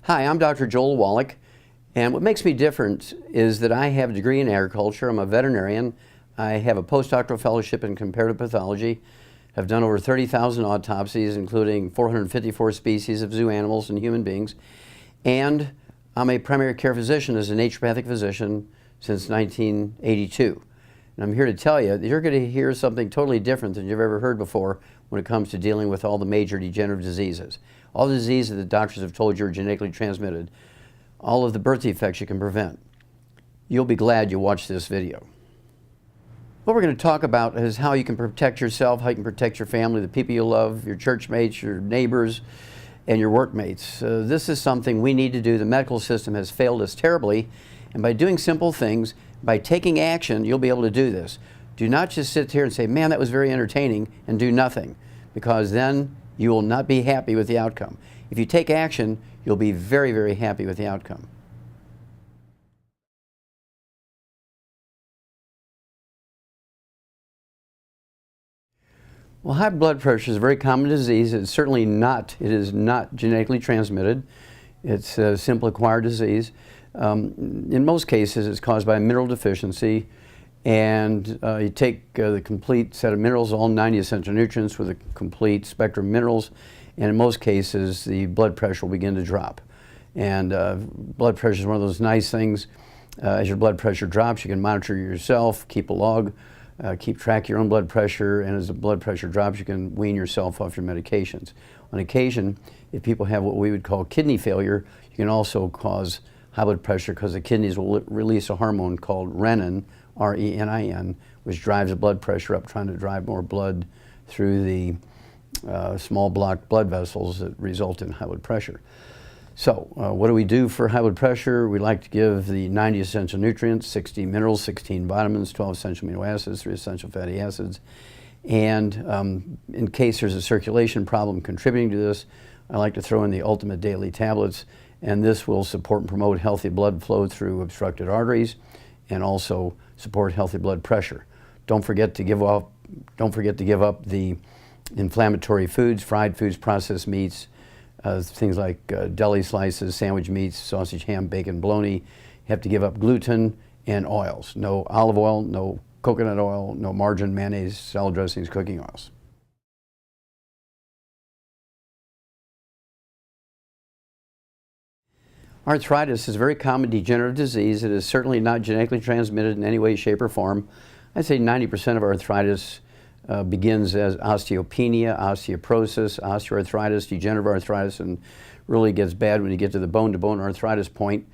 Hi, I'm Dr. Joel Wallach, and what makes me different is that I have a degree in agriculture. I'm a veterinarian. I have a postdoctoral fellowship in comparative pathology. I've done over 30,000 autopsies, including 454 species of zoo animals and human beings. And I'm a primary care physician as a naturopathic physician since 1982. And I'm here to tell you that you're going to hear something totally different than you've ever heard before when it comes to dealing with all the major degenerative diseases. All the diseases that doctors have told you are genetically transmitted, all of the birth defects you can prevent. You'll be glad you watched this video. What we're going to talk about is how you can protect yourself, how you can protect your family, the people you love, your church mates, your neighbors, and your workmates. This is something we need to do. The medical system has failed us terribly, and by doing simple things, by taking action, you'll be able to do this. Do not just sit here and say, man, that was very entertaining, and do nothing, because then you will not be happy with the outcome. If you take action, you'll be very, very happy with the outcome. Well, high blood pressure is a very common disease. It is not genetically transmitted. It's a simple acquired disease. In most cases, it's caused by a mineral deficiency, and you take the complete set of minerals, all 90 essential nutrients with a complete spectrum of minerals, and in most cases, the blood pressure will begin to drop. And blood pressure is one of those nice things. As your blood pressure drops, you can monitor yourself, keep a log, keep track of your own blood pressure, and as the blood pressure drops, you can wean yourself off your medications. On occasion, if people have what we would call kidney failure, you can also cause high blood pressure because the kidneys will release a hormone called renin, R-E-N-I-N, which drives the blood pressure up, trying to drive more blood through the small blocked blood vessels that result in high blood pressure. So what do we do for high blood pressure? We like to give the 90 essential nutrients, 60 minerals, 16 vitamins, 12 essential amino acids, 3 essential fatty acids. And in case there's a circulation problem contributing to this, I like to throw in the Ultimate Daily Tablets, and this will support and promote healthy blood flow through obstructed arteries and also support healthy blood pressure. Don't forget to give up the inflammatory foods, fried foods, processed meats, things like deli slices, sandwich meats, sausage, ham, bacon, bologna. You have to give up gluten and oils. No olive oil, no coconut oil, no margarine, mayonnaise, salad dressings, cooking oils. Arthritis is a very common degenerative disease. It is certainly not genetically transmitted in any way, shape, or form. I'd say 90% of arthritis begins as osteopenia, osteoporosis, osteoarthritis, degenerative arthritis, and really gets bad when you get to the bone-to-bone arthritis point.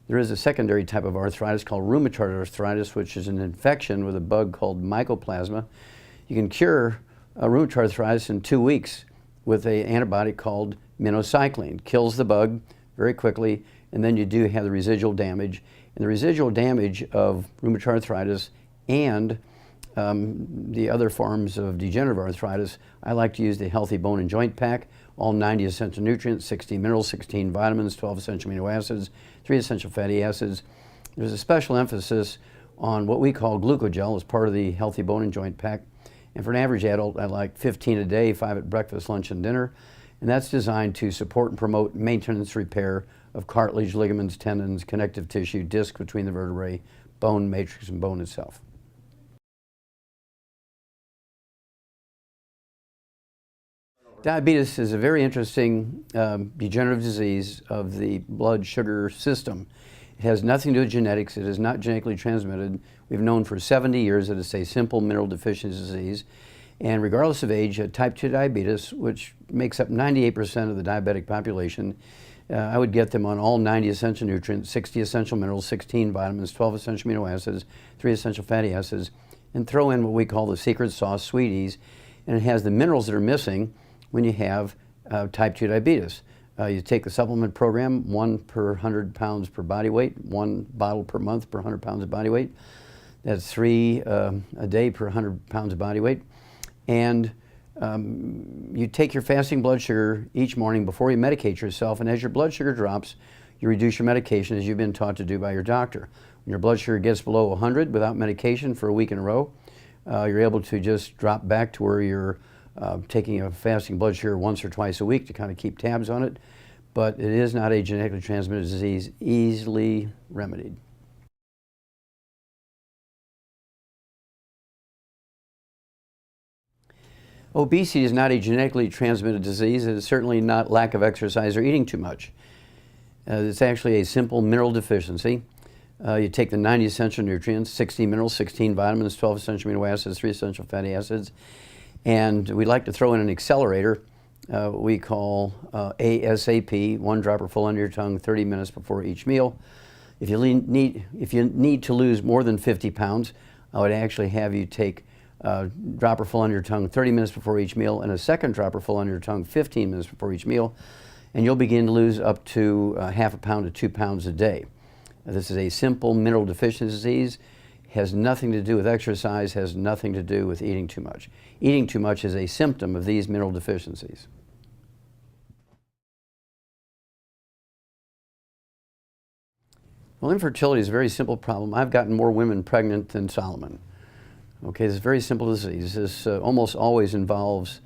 There is a secondary type of arthritis called rheumatoid arthritis, which is an infection with a bug called mycoplasma. You can cure rheumatoid arthritis in 2 weeks with an antibody called minocycline. Kills the bug very quickly, and then you do have the residual damage. And the residual damage of rheumatoid arthritis and the other forms of degenerative arthritis, I like to use the Healthy Bone and Joint Pack, all 90 essential nutrients, 16 minerals, 16 vitamins, 12 essential amino acids, 3 essential fatty acids. There's a special emphasis on what we call glucogel as part of the Healthy Bone and Joint Pack. And for an average adult, I like 15 a day, 5 at breakfast, lunch, and dinner. And that's designed to support and promote maintenance repair of cartilage, ligaments, tendons, connective tissue, disc between the vertebrae, bone matrix, and bone itself. Diabetes is a very interesting degenerative disease of the blood sugar system. It has nothing to do with genetics. It is not genetically transmitted. We've known for 70 years that it's a simple mineral deficiency disease. And regardless of age, type 2 diabetes, which makes up 98% of the diabetic population, I would get them on all 90 essential nutrients, 60 essential minerals, 16 vitamins, 12 essential amino acids, 3 essential fatty acids, and throw in what we call the secret sauce, Sweeties, and it has the minerals that are missing when you have type 2 diabetes. You take the supplement program, 1 per 100 pounds per body weight, 1 bottle per month per 100 pounds of body weight. That's 3 a day per 100 pounds of body weight. And you take your fasting blood sugar each morning before you medicate yourself, and as your blood sugar drops, you reduce your medication as you've been taught to do by your doctor. When your blood sugar gets below 100 without medication for a week in a row, you're able to just drop back to where you're taking a fasting blood sugar once or twice a week to kind of keep tabs on it. but it is not a genetically transmitted disease, easily remedied. Obesity is not a genetically transmitted disease. It is certainly not lack of exercise or eating too much. It's actually a simple mineral deficiency. You take the 90 essential nutrients, 60 minerals, 16 vitamins, 12 essential amino acids, 3 essential fatty acids, and we like to throw in an accelerator we call ASAP, 1 dropper full under your tongue 30 minutes before each meal. If you need to lose more than 50 pounds, I would actually have you take dropper full under your tongue 30 minutes before each meal and a second dropper full under your tongue 15 minutes before each meal, and you'll begin to lose up to half a pound to 2 pounds a day. This is a simple mineral deficiency disease. Has nothing to do with exercise, has nothing to do with eating too much. Eating too much is a symptom of these mineral deficiencies. Well, infertility is a very simple problem. I've gotten more women pregnant than Solomon. Okay, this is a very simple disease. This almost always involves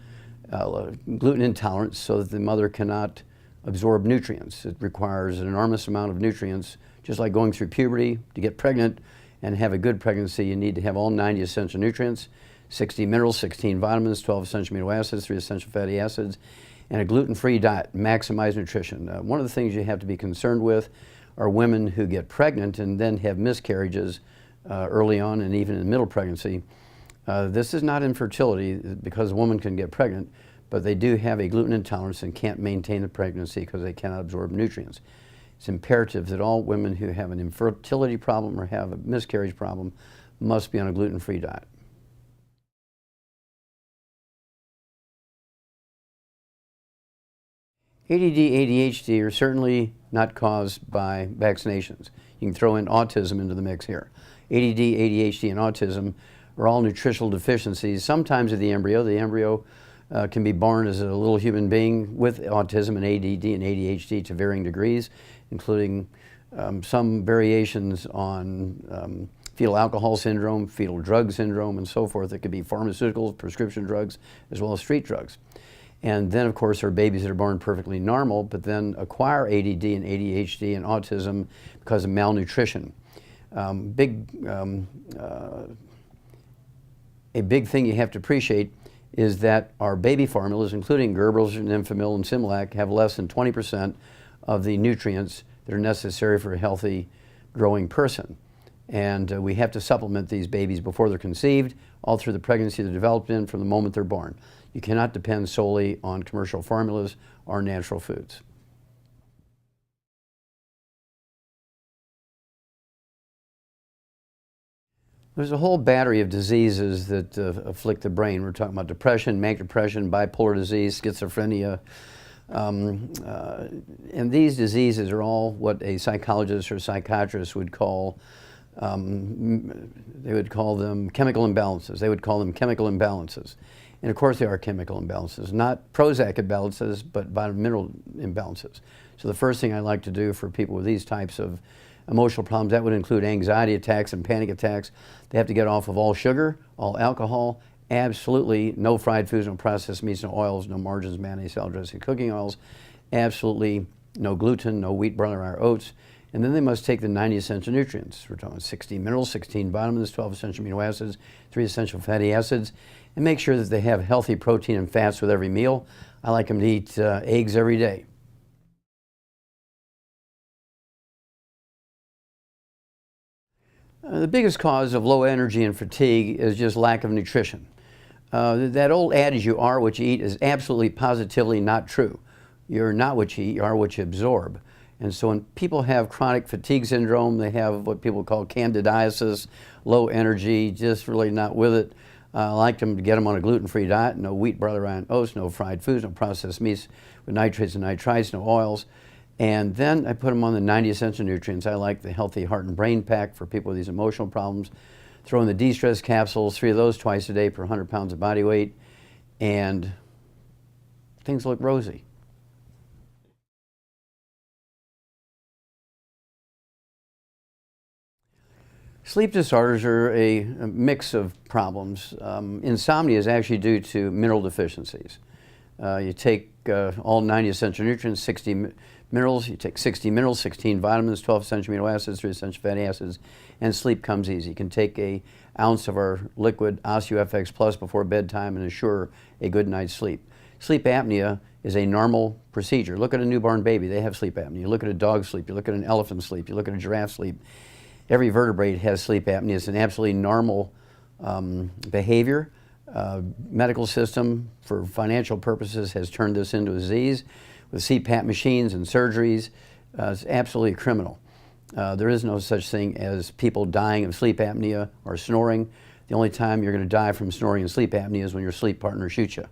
gluten intolerance, so that the mother cannot absorb nutrients. It requires an enormous amount of nutrients, just like going through puberty. To get pregnant and have a good pregnancy, you need to have all 90 essential nutrients, 60 minerals, 16 vitamins, 12 essential amino acids, 3 essential fatty acids, and a gluten-free diet, maximize nutrition. One of the things you have to be concerned with are women who get pregnant and then have miscarriages early on and even in the middle pregnancy. This is not infertility because a woman can get pregnant, but they do have a gluten intolerance and can't maintain the pregnancy because they cannot absorb nutrients. It's imperative that all women who have an infertility problem or have a miscarriage problem must be on a gluten-free diet. ADD, ADHD are certainly not caused by vaccinations. You can throw in autism into the mix here. ADD, ADHD, and autism are all nutritional deficiencies, sometimes of the embryo. The embryo can be born as a little human being with autism and ADD and ADHD to varying degrees, including some variations on fetal alcohol syndrome, fetal drug syndrome, and so forth. It could be pharmaceuticals, prescription drugs, as well as street drugs. And then, of course, there are babies that are born perfectly normal, but then acquire ADD and ADHD and autism because of malnutrition. A big thing you have to appreciate is that our baby formulas, including Gerber's and Enfamil and Similac, have less than 20% of the nutrients that are necessary for a healthy growing person. And we have to supplement these babies before they're conceived, all through the pregnancy they're developed in, from the moment they're born. You cannot depend solely on commercial formulas or natural foods. There's a whole battery of diseases that afflict the brain. We're talking about depression, manic depression, bipolar disease, schizophrenia. And these diseases are all what a psychologist or psychiatrist would call, they would call them chemical imbalances. They would call them chemical imbalances. And of course they are chemical imbalances, not Prozac imbalances, but vitamin-mineral imbalances. So the first thing I like to do for people with these types of emotional problems, that would include anxiety attacks and panic attacks. They have to get off of all sugar, all alcohol, absolutely no fried foods, no processed meats, no oils, no margarines, mayonnaise, salad dressing, cooking oils, absolutely no gluten, no wheat, barley, or oats. And then they must take the 90 essential nutrients. We're talking 16 minerals, 16 vitamins, 12 essential amino acids, 3 essential fatty acids, and make sure that they have healthy protein and fats with every meal. I like them to eat eggs every day. The biggest cause of low energy and fatigue is just lack of nutrition. That old adage, you are what you eat, is absolutely positively not true. You're not what you eat, you are what you absorb. And so when people have chronic fatigue syndrome, they have what people call candidiasis, low energy, just really not with it. I like them to get them on a gluten-free diet, no wheat, barley, rye, and oats, no fried foods, no processed meats with nitrates and nitrites, no oils. And then I put them on the 90 essential nutrients. I like the Healthy Heart and Brain Pack for people with these emotional problems. Throw in the de-stress capsules, 3 of those twice a day per 100 pounds of body weight, and things look rosy. Sleep disorders are a mix of problems. Insomnia is actually due to mineral deficiencies. You take all 90 essential nutrients, 60 minerals, you take 60 minerals, 16 vitamins, 12 essential amino acids, 3 essential fatty acids, and sleep comes easy. You can take an ounce of our liquid OsteoFX Plus before bedtime and ensure a good night's sleep. Sleep apnea is a normal procedure. Look at a newborn baby, they have sleep apnea. You look at a dog's sleep, you look at an elephant's sleep, you look at a giraffe's sleep. Every vertebrate has sleep apnea. It's an absolutely normal behavior. Medical system, for financial purposes, has turned this into a disease with CPAP machines and surgeries. It's absolutely criminal. There is no such thing as people dying of sleep apnea or snoring. The only time you're going to die from snoring and sleep apnea is when your sleep partner shoots you.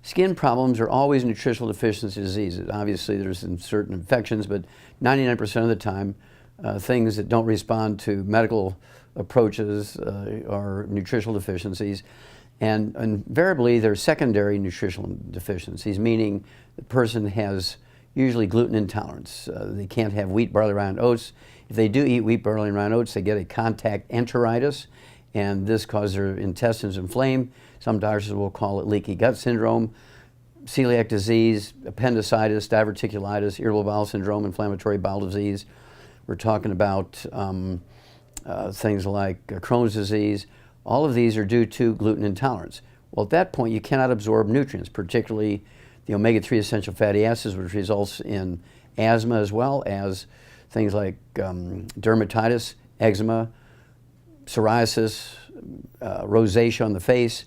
Skin problems are always nutritional deficiency diseases. Obviously, there's certain infections, but 99% of the time, things that don't respond to medical approaches are nutritional deficiencies. And invariably, they're secondary nutritional deficiencies, meaning the person has usually gluten intolerance. They can't have wheat, barley, rye, and oats. If they do eat wheat, barley, rye, and oats, they get a contact enteritis, and this causes their intestines inflamed. Some doctors will call it leaky gut syndrome, celiac disease, appendicitis, diverticulitis, irritable bowel syndrome, inflammatory bowel disease. We're talking about things like Crohn's disease. All of these are due to gluten intolerance. Well, at that point, you cannot absorb nutrients, particularly the omega-3 essential fatty acids, which results in asthma, as well as things like dermatitis, eczema, psoriasis, rosacea on the face,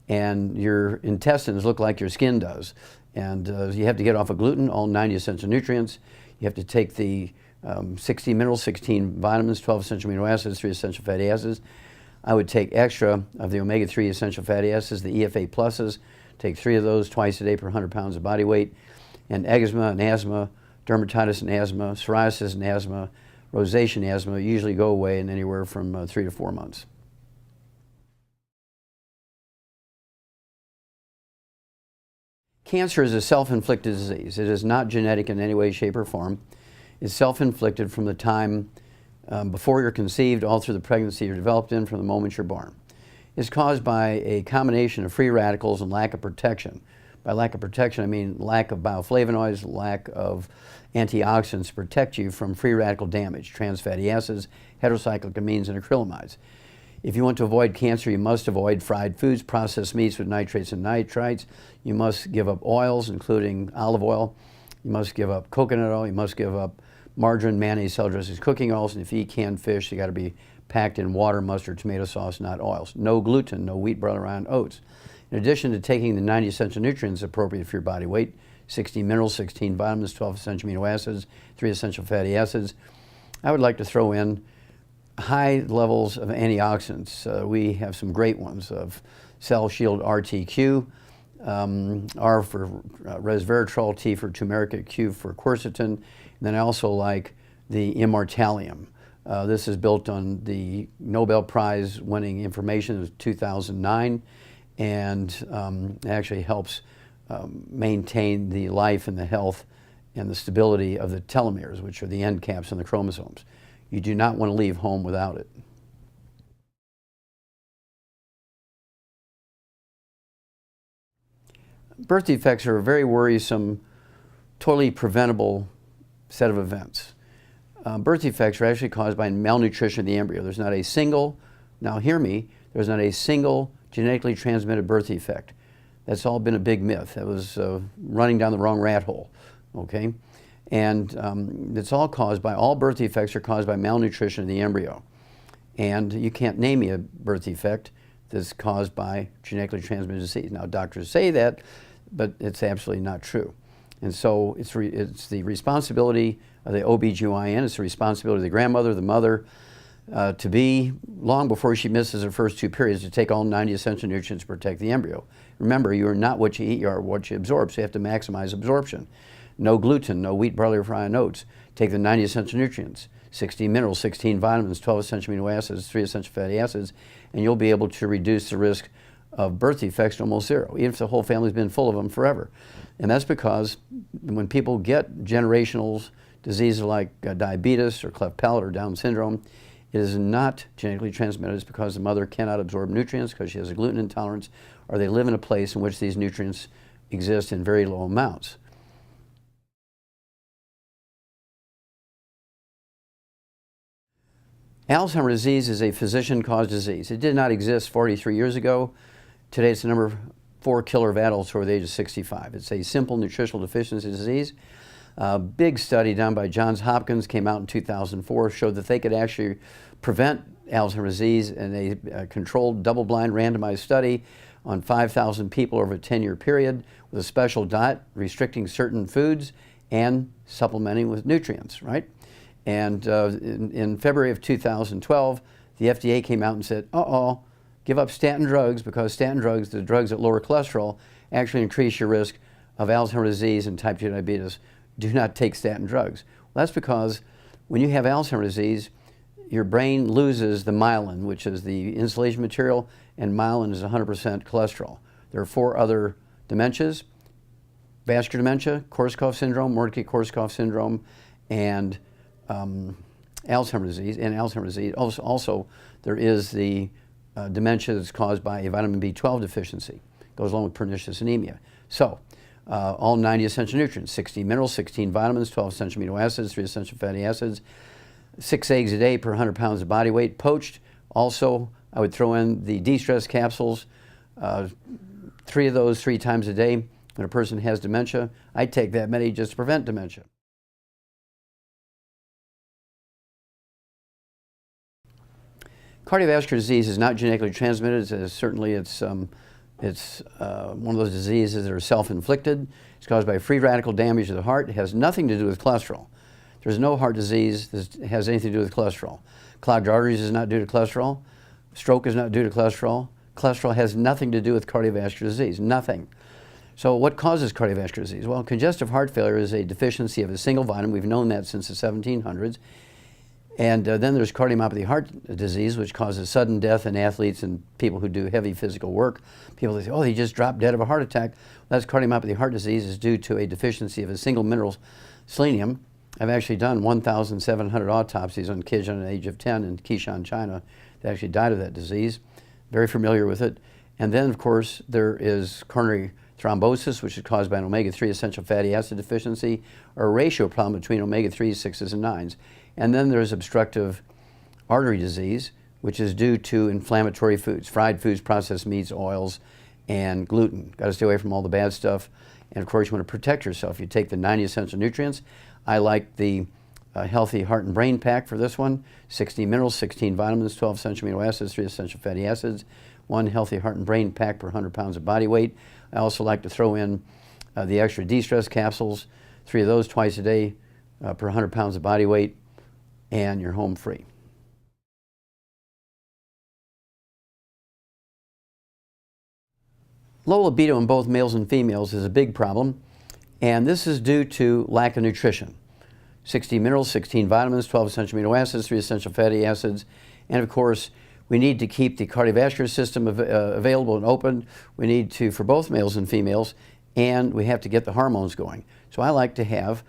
and your intestines look like your skin does. And you have to get off of gluten, all 90 essential nutrients. You have to take the 60 minerals, 16 vitamins, 12 essential amino acids, 3 essential fatty acids. I would take extra of the omega-3 essential fatty acids, the EFA pluses, take 3 of those twice a day per 100 pounds of body weight. And eczema and asthma, dermatitis and asthma, psoriasis and asthma, rosacea and asthma usually go away in anywhere from 3 to 4 months. Cancer is a self-inflicted disease. It is not genetic in any way, shape, or form. It's self-inflicted from the time before you're conceived, all through the pregnancy you're developed in, from the moment you're born. It's caused by a combination of free radicals and lack of protection. By lack of protection, I mean lack of bioflavonoids, lack of antioxidants to protect you from free radical damage, trans fatty acids, heterocyclic amines, and acrylamides. If you want to avoid cancer, you must avoid fried foods, processed meats with nitrates and nitrites. You must give up oils, including olive oil. You must give up coconut oil. You must give up margarine, mayonnaise, salad dressings, cooking oils. And if you eat canned fish, you got to be packed in water, mustard, tomato sauce, not oils. No gluten, no wheat, barley, rye, and oats. In addition to taking the 90 essential nutrients appropriate for your body weight, 60 minerals, 16 vitamins, 12 essential amino acids, 3 essential fatty acids, I would like to throw in high levels of antioxidants. We have some great ones of Cell Shield RTQ, R for resveratrol, T for turmeric, Q for quercetin. And then I also like the Immortalium. This is built on the Nobel Prize winning information of 2009, and it actually helps maintain the life and the health and the stability of the telomeres, which are the end caps on the chromosomes. You do not want to leave home without it. Birth defects are a very worrisome, totally preventable set of events. Birth defects are actually caused by malnutrition of the embryo. There's not a single, now hear me, there's not a single genetically transmitted birth defect. That's all been a big myth. That was running down the wrong rat hole, okay? And it's all caused by, all birth defects are caused by malnutrition of the embryo. And you can't name me a birth defect that's caused by genetically transmitted disease. Now, doctors say that, but it's absolutely not true. And so it's the responsibility of the OBGYN, it's the responsibility of the grandmother, the mother, to be, long before she misses her first 2 periods, to take all 90 essential nutrients to protect the embryo. Remember, you are not what you eat, you are what you absorb, so you have to maximize absorption. No gluten, no wheat, barley, rye, and oats. Take the 90 essential nutrients, 16 minerals, 16 vitamins, 12 essential amino acids, 3 essential fatty acids, and you'll be able to reduce the risk of birth defects to almost zero, even if the whole family's been full of them forever. And that's because when people get generational diseases like diabetes or cleft palate or Down syndrome, It is not genetically transmitted. It's because the mother cannot absorb nutrients because she has a gluten intolerance, or they live in a place in which these nutrients exist in very low amounts. Alzheimer's disease is a physician-caused disease. It did not exist 43 years ago. Today it's the number 4 killer of adults over the age of 65. It's a simple nutritional deficiency disease. A big study done by Johns Hopkins came out in 2004, showed that they could actually prevent Alzheimer's disease in a controlled, double-blind, randomized study on 5,000 people over a 10-year period with a special diet, restricting certain foods and supplementing with nutrients, right? And in February of 2012, the FDA came out and said, give up statin drugs, because statin drugs, the drugs that lower cholesterol, actually increase your risk of Alzheimer's disease and type 2 diabetes. Do not take statin drugs. Well, that's because when you have Alzheimer's disease, your brain loses the myelin, which is the insulation material, and myelin is 100% cholesterol. There are 4 other dementias: vascular dementia, Korsakoff syndrome, Wernicke-Korsakoff syndrome, and Alzheimer's disease. And Alzheimer's disease, also there is the dementia that's caused by a vitamin B12 deficiency. Goes along with pernicious anemia. So, all 90 essential nutrients, 16 minerals, 16 vitamins, 12 essential amino acids, 3 essential fatty acids, 6 eggs a day per 100 pounds of body weight. Poached, also, I would throw in the de-stress capsules, 3 of those 3 times a day. When a person has dementia, I take that many just to prevent dementia. Cardiovascular disease is not genetically transmitted. Certainly it's one of those diseases that are self-inflicted. It's caused by free radical damage to the heart. It has nothing to do with cholesterol. There's no heart disease that has anything to do with cholesterol. Clogged arteries is not due to cholesterol. Stroke is not due to cholesterol. Cholesterol has nothing to do with cardiovascular disease, nothing. So what causes cardiovascular disease? Well, congestive heart failure is a deficiency of a single vitamin. We've known that since the 1700s. And then there's cardiomyopathy heart disease, which causes sudden death in athletes and people who do heavy physical work. People say, oh, he just dropped dead of a heart attack. Well, that's cardiomyopathy heart disease is due to a deficiency of a single mineral, selenium. I've actually done 1,700 autopsies on kids under the age of 10 in Qishan, China, that actually died of that disease. Very familiar with it. And then, of course, there is coronary thrombosis, which is caused by an omega-3 essential fatty acid deficiency, or a ratio problem between omega-3s, 6s, and 9s. And then there's obstructive artery disease, which is due to inflammatory foods, fried foods, processed meats, oils, and gluten. Got to stay away from all the bad stuff. And of course, you want to protect yourself. You take the 90 essential nutrients. I like the Healthy Heart and Brain Pack for this one. 16 minerals, 16 vitamins, 12 essential amino acids, 3 essential fatty acids. 1 Healthy Heart and Brain Pack per 100 pounds of body weight. I also like to throw in the extra de-stress capsules, 3 of those twice a day per 100 pounds of body weight, and you're home free. Low libido in both males and females is a big problem, and this is due to lack of nutrition. 16 minerals, 16 vitamins, 12 essential amino acids, 3 essential fatty acids, and of course, we need to keep the cardiovascular system available and open. We need to, for both males and females, and we have to get the hormones going. So I like to have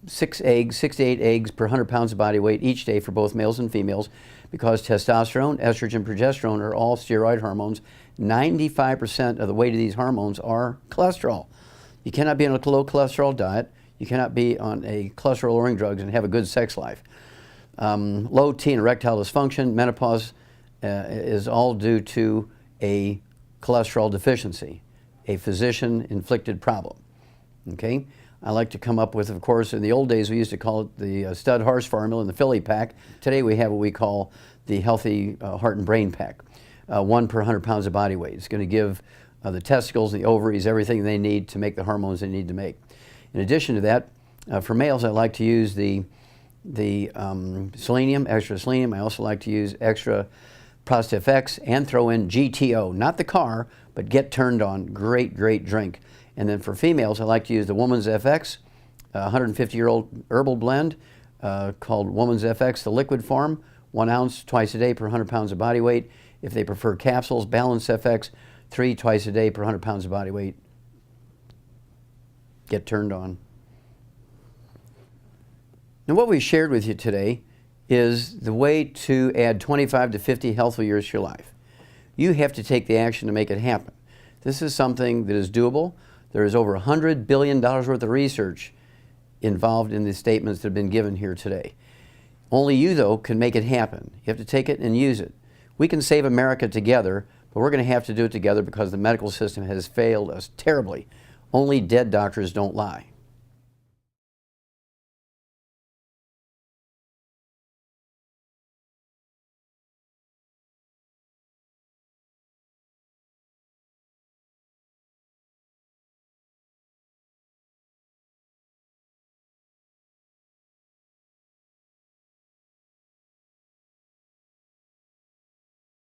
6 to 8 eggs per 100 pounds of body weight each day for both males and females, because testosterone, estrogen, progesterone are all steroid hormones. 95% of the weight of these hormones are cholesterol. You cannot be on a low cholesterol diet. You cannot be on a cholesterol lowering drugs and have a good sex life. Low T and erectile dysfunction, menopause is all due to a cholesterol deficiency, a physician-inflicted problem. Okay? I like to come up with, of course, in the old days we used to call it the stud horse formula and the Philly pack. Today we have what we call the Healthy Heart and Brain Pack, 1 per 100 pounds of body weight. It's going to give the testicles and the ovaries everything they need to make the hormones they need to make. In addition to that, for males, I like to use the selenium, extra selenium. I also like to use extra Prostate FX and throw in GTO, not the car, but Get Turned On. Great, great drink. And then for females, I like to use the Woman's FX, a 150-year-old herbal blend called Woman's FX, the liquid form, 1 ounce twice a day per 100 pounds of body weight. If they prefer capsules, Balance FX, 3 twice a day per 100 pounds of body weight. Get Turned On. Now what we shared with you today is the way to add 25 to 50 healthful years to your life. You have to take the action to make it happen. This is something that is doable. There is over $100 billion worth of research involved in the statements that have been given here today. Only you, though, can make it happen. You have to take it and use it. We can save America together, but we're going to have to do it together because the medical system has failed us terribly. Only dead doctors don't lie.